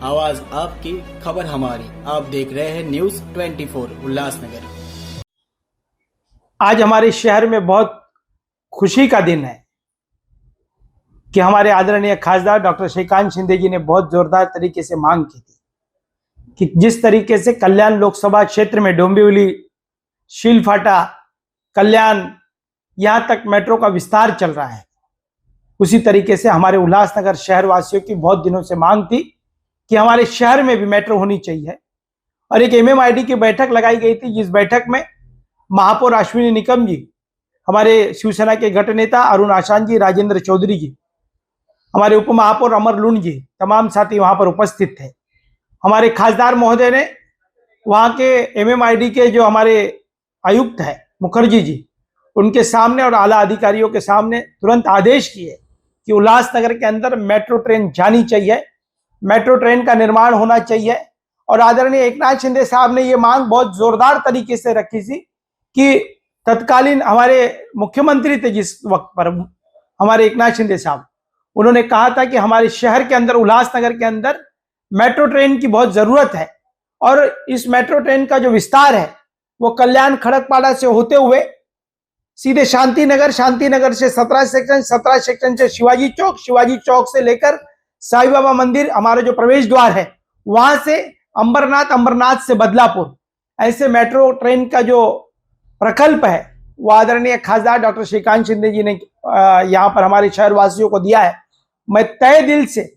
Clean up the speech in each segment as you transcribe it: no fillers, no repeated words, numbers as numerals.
आवाज आपकी, खबर हमारी। आप देख रहे हैं न्यूज 24 उल्लासनगर। आज हमारे शहर में बहुत खुशी का दिन है कि हमारे आदरणीय खासदार डॉक्टर श्रीकांत शिंदे जी ने बहुत जोरदार तरीके से मांग की थी कि जिस तरीके से कल्याण लोकसभा क्षेत्र में डोंबिवली, शीलफाटा, कल्याण, यहां तक मेट्रो का विस्तार चल रहा है, उसी तरीके से हमारे उल्लासनगर शहर वासियों की बहुत दिनों से मांग थी कि हमारे शहर में भी मेट्रो होनी चाहिए। और एक एमएमआईडी की बैठक लगाई गई थी, जिस बैठक में महापौर अश्विनी निकम जी, हमारे शिवसेना के गट नेता अरुण आशान जी, राजेंद्र चौधरी जी, हमारे उप महापौर अमर लुंड जी, तमाम साथी वहां पर उपस्थित थे। हमारे खासदार महोदय ने वहां के एमएमआईडी के जो हमारे आयुक्त है मुखर्जी जी, उनके सामने और आला अधिकारियों के सामने तुरंत आदेश किए कि उल्लासनगर के अंदर मेट्रो ट्रेन जानी चाहिए, मेट्रो ट्रेन का निर्माण होना चाहिए। और आदरणीय एकनाथ शिंदे साहब ने ये मांग बहुत जोरदार तरीके से रखी थी कि तत्कालीन हमारे मुख्यमंत्री थे जिस वक्त पर, हमारे एकनाथ शिंदे साहब, उन्होंने कहा था कि हमारे शहर के अंदर, उल्लासनगर के अंदर मेट्रो ट्रेन की बहुत जरूरत है। और इस मेट्रो ट्रेन का जो विस्तार है वो कल्याण खड़कपाड़ा से होते हुए सीधे शांतिनगर, शांतिनगर से 17 सेक्शन, 17 सेक्शन से शिवाजी चौक, शिवाजी चौक से लेकर साईं बाबा मंदिर, हमारा जो प्रवेश द्वार है, वहां से अंबरनाथ, अंबरनाथ से बदलापुर, ऐसे मेट्रो ट्रेन का जो प्रकल्प है वो आदरणीय खासदार डॉक्टर श्रीकांत शिंदे जी ने यहाँ पर हमारे शहर वासियों को दिया है। मैं तहे दिल से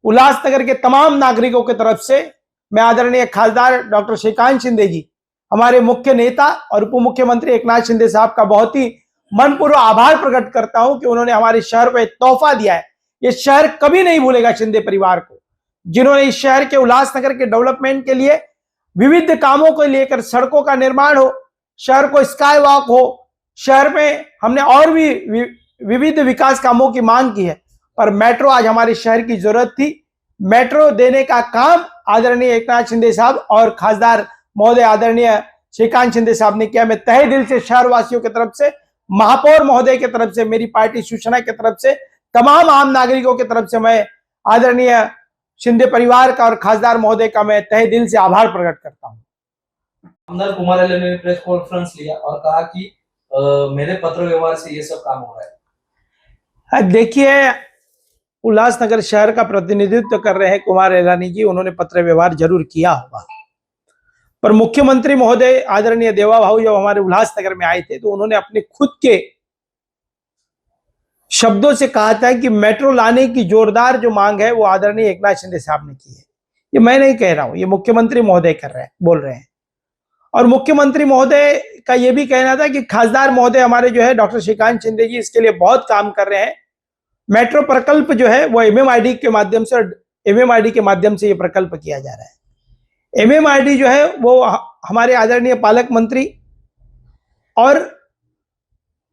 उल्लासनगर के तमाम नागरिकों की तरफ से मैं आदरणीय खासदार डॉक्टर श्रीकांत शिंदे जी, हमारे मुख्य नेता और उप मुख्यमंत्री एकनाथ शिंदे साहब का बहुत ही मनपूर्वक आभार प्रकट करता हूं कि उन्होंने हमारे शहर को एक तोहफा दिया है। ये शहर कभी नहीं भूलेगा शिंदे परिवार को, जिन्होंने इस शहर के, उल्लासनगर के डेवलपमेंट के लिए विविध कामों को लेकर, सड़कों का निर्माण हो, शहर को स्काई वॉक हो, शहर में हमने और भी विविध विकास कामों की मांग की है। पर मेट्रो आज हमारे शहर की जरूरत थी। मेट्रो देने का काम आदरणीय एकनाथ शिंदे साहब और खासदार महोदय आदरणीय श्रीकांत शिंदे साहब ने किया। मैं तहे दिल से शहर वासियों की तरफ से, महापौर महोदय की तरफ से, मेरी पार्टी शिवसेना की तरफ से, तमाम आम नागरिकों की तरफ से मैं आदरणीय शिंदे परिवार का और खासदार महोदय का मैं तहे दिल से आभार प्रकट करता हूं। आमदार कुमार ने प्रेस कॉन्फ्रेंस लिया और कहा कि मेरे पत्र व्यवहार से ये सब काम हो रहा है। देखिए, उल्लासनगर शहर का प्रतिनिधित्व कर रहे हैं कुमार एलानी जी, उन्होंने पत्र व्यवहार जरूर किया होगा, पर मुख्यमंत्री महोदय आदरणीय देवा भाऊ जब हमारे उल्लासनगर में आए थे तो उन्होंने अपने खुद के शब्दों से कहा था कि मेट्रो लाने की जोरदार जो मांग है वो आदरणीय एकनाथ शिंदे साहब ने की है। ये मैं नहीं कह रहा हूं, ये मुख्यमंत्री महोदय कर रहे हैं, बोल रहे हैं। और मुख्यमंत्री महोदय का ये भी कहना था कि खासदार महोदय हमारे जो है डॉक्टर श्रीकांत शिंदे जी इसके लिए बहुत काम कर रहे हैं। मेट्रो प्रकल्प जो है वो एमएमआईडी के माध्यम से, एमएमआईडी के माध्यम से ये प्रकल्प किया जा रहा है। एमएमआईडी जो है वो हमारे आदरणीय पालक मंत्री और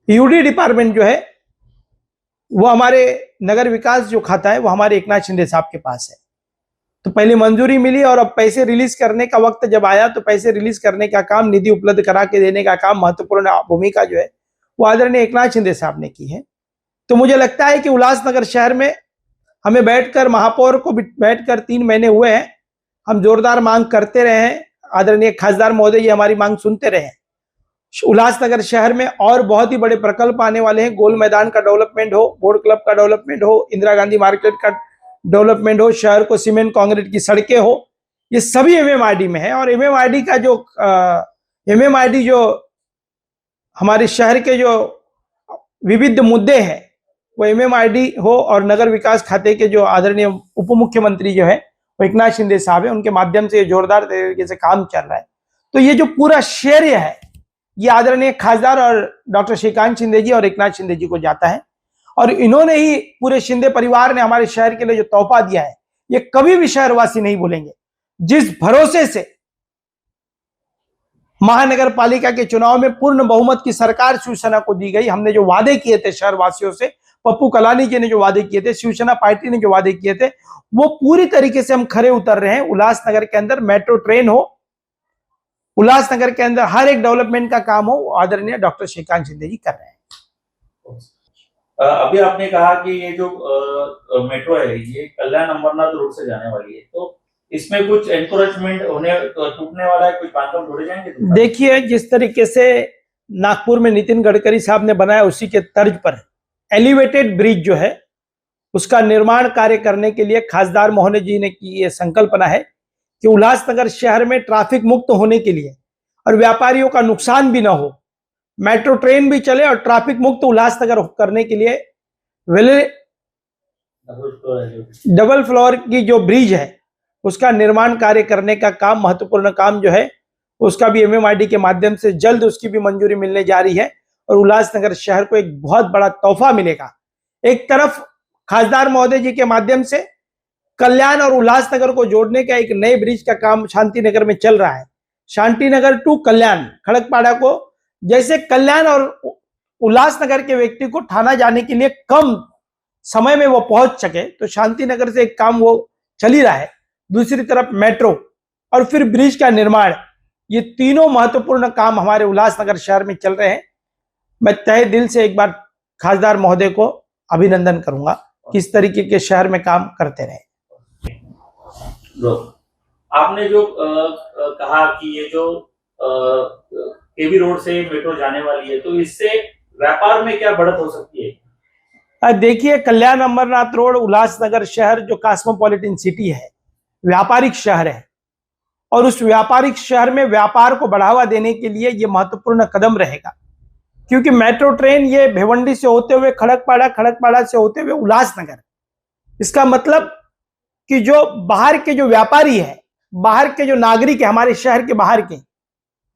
यूडी डिपार्टमेंट जो है वो हमारे नगर विकास जो खाता है वो हमारे एकनाथ शिंदे साहब के पास है। तो पहले मंजूरी मिली और अब पैसे रिलीज करने का वक्त जब आया तो पैसे रिलीज करने का काम, निधि उपलब्ध करा के देने का काम, महत्वपूर्ण भूमिका जो है वो आदरणीय एकनाथ शिंदे साहब ने की है। तो मुझे लगता है कि उल्लासनगर शहर में हमें बैठकर, महापौर को बैठकर 3 महीने हुए हैं, हम जोरदार मांग करते रहे हैं। आदरणीय खासदार महोदय ये हमारी मांग सुनते रहे। उल्लासनगर शहर में और बहुत ही बड़े प्रकल्प आने वाले हैं। गोल मैदान का डेवलपमेंट हो, बोर्ड क्लब का डेवलपमेंट हो, इंदिरा गांधी मार्केट का डेवलपमेंट हो, शहर को सीमेंट कांक्रीट की सड़कें हो, ये सभी एमएमआईडी में है। और एमएमआईडी का जो एमएमआईडी जो हमारे शहर के जो विविध मुद्दे हैं वो एमएमआईडी हो और नगर विकास खाते के जो आदरणीय उप मुख्यमंत्री जो है वो एकनाथ शिंदे साहब है, उनके माध्यम से जोरदार तरीके से काम चल रहा है। तो ये जो पूरा श्रेय है ये आदरणीय खासदार और डॉक्टर श्रीकांत शिंदे जी और एकनाथ शिंदे जी को जाता है। और इन्होंने ही, पूरे शिंदे परिवार ने हमारे शहर के लिए जो तोहफा दिया है ये कभी भी शहरवासी नहीं भूलेंगे। जिस भरोसे से महानगर पालिका के चुनाव में पूर्ण बहुमत की सरकार शिवसेना को दी गई, हमने जो वादे किए थे शहरवासियों से, पप्पू कलानी जी ने जो वादे किए थे, शिवसेना पार्टी ने जो वादे किए थे, वो पूरी तरीके से हम खरे उतर रहे हैं। उल्लासनगर के अंदर मेट्रो ट्रेन हो, उल्लासनगर के अंदर हर एक डेवलपमेंट का काम हो, आदरणीय डॉक्टर श्रीकांत शिंदे जी कर रहे हैं। अभी आपने कहा कि ये जो मेट्रो है ये कल्याण अंबरनाथ रोड से जाने वाली है, तो इसमें कुछ एनक्रोचमेंट होने टूटने वाला है, कुछ बांधकाम जोड़े जाएंगे तो? देखिए, जिस तरीके से नागपुर में नितिन गडकरी साहब ने बनाया उसी के तर्ज पर एलिवेटेड ब्रिज जो है उसका निर्माण कार्य करने के लिए खासदार मोहन जी ने की ये संकल्पना है कि उल्लासनगर शहर में ट्रैफिक मुक्त होने के लिए और व्यापारियों का नुकसान भी ना हो, मेट्रो ट्रेन भी चले और ट्रैफिक मुक्त उल्लासनगर करने के लिए डबल फ्लोर की जो ब्रिज है उसका निर्माण कार्य करने का काम, महत्वपूर्ण काम जो है उसका भी एमएमआरडी के माध्यम से जल्द उसकी भी मंजूरी मिलने जा रही है और उल्लासनगर शहर को एक बहुत बड़ा तोहफा मिलेगा। एक तरफ खासदार महोदय जी के माध्यम से कल्याण और उल्लासनगर को जोड़ने का एक नए ब्रिज का काम शांतिनगर में चल रहा है। शांतिनगर टू कल्याण, खड़कपाड़ा को जैसे कल्याण और उल्लासनगर के व्यक्ति को थाना जाने के लिए कम समय में वो पहुंच सके, तो शांतिनगर से एक काम वो चल ही रहा है। दूसरी तरफ मेट्रो और फिर ब्रिज का निर्माण, ये तीनों महत्वपूर्ण काम हमारे उल्लासनगर शहर में चल रहे हैं। मैं तहे दिल से एक बार खासदार महोदय को अभिनंदन करूंगा कि इस तरीके के शहर में काम करते रहे। आपने जो कहा कि ये जो केवी रोड से मेट्रो जाने वाली है, तो इससे व्यापार में क्या बढ़त हो सकती है? देखिए, कल्याण अमरनाथ रोड उल्लासनगर शहर जो कॉस्मोपॉलिटन सिटी है, व्यापारिक शहर है और उस व्यापारिक शहर में व्यापार को बढ़ावा देने के लिए ये महत्वपूर्ण कदम रहेगा, क्योंकि मेट्रो ट्रेन ये भिवंडी से होते हुए खड़कपाड़ा, खड़कपाड़ा से होते हुए उल्लासनगर, इसका मतलब कि जो बाहर के जो व्यापारी है, बाहर के जो नागरिक है हमारे शहर के बाहर के,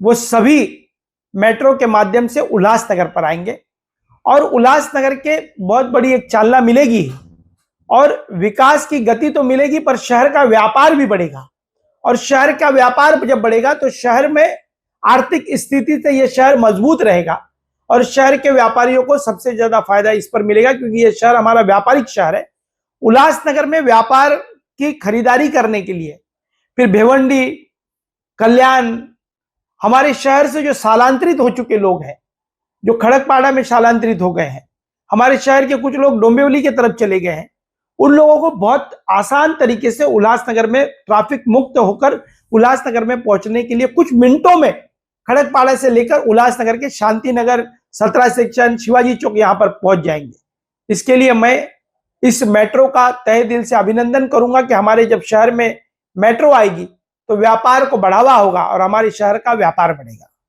वो सभी मेट्रो के माध्यम से उल्लासनगर पर आएंगे और उल्लासनगर के बहुत बड़ी एक चालना मिलेगी और विकास की गति तो मिलेगी, पर शहर का व्यापार भी बढ़ेगा और शहर का व्यापार जब बढ़ेगा तो शहर में आर्थिक स्थिति से यह शहर मजबूत रहेगा और शहर के व्यापारियों को सबसे ज्यादा फायदा इस पर मिलेगा, क्योंकि यह शहर हमारा व्यापारिक शहर है। उल्लासनगर में व्यापार की खरीदारी करने के लिए फिर भिवंडी, कल्याण, हमारे शहर से जो स्थानांतरित हो चुके लोग हैं, जो खड़कपाड़ा में स्थानांतरित हो गए हैं, हमारे शहर के कुछ लोग डोंबिवली की तरफ चले गए हैं, उन लोगों को बहुत आसान तरीके से उल्लासनगर में ट्रैफिक मुक्त होकर उल्लासनगर में पहुंचने के लिए कुछ मिनटों में खड़कपाड़ा से लेकर उल्लासनगर के शांतिनगर 17 सेक्शन शिवाजी चौक यहां पर पहुंच जाएंगे। इसके लिए मैं इस मेट्रो का तहे दिल से अभिनंदन करूंगा कि हमारे जब शहर में मेट्रो आएगी तो व्यापार को बढ़ावा होगा और हमारे शहर का व्यापार बढ़ेगा।